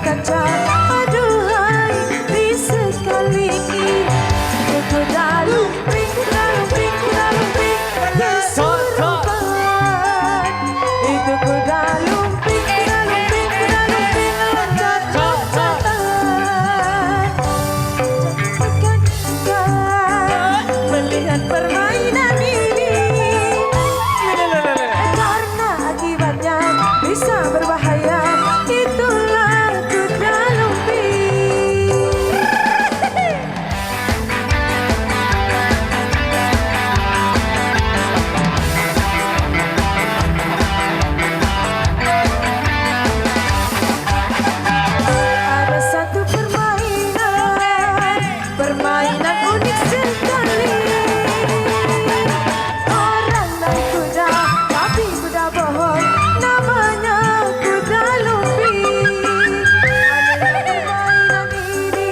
kaca. Aduhai bisa sekali itu dalam pink kesurupan. Itu ku dalam pink melihat permainan ini karena akibatnya bisa berbahaya. Itulah kuda lumping. Ada satu permainan unik sekali. Orang naik kuda, tapi kuda bohong, namanya kuda lumping. Ada permainan ini,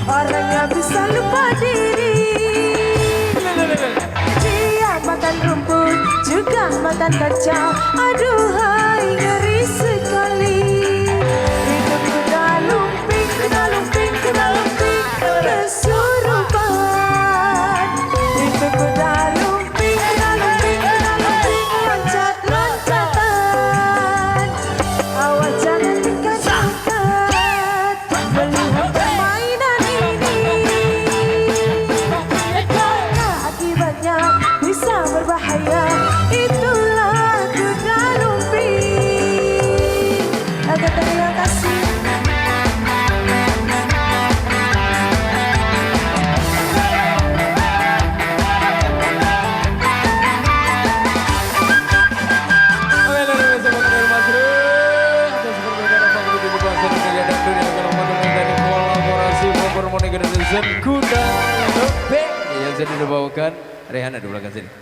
orangnya bisa lupa diri. Dia makan rumput, juga makan kaca. Aduhai ngeri sekali. Itu kuda lumping kesurupan. Itu kuda lumping loncat-loncatan. Awas jangan dekat-dekat melihat permainan ini karena akibatnya bisa berbahaya. Itulah kuda lumping. Terima kasih. Kuda lumping yang sudah dibawakan Rehana di belakang sini.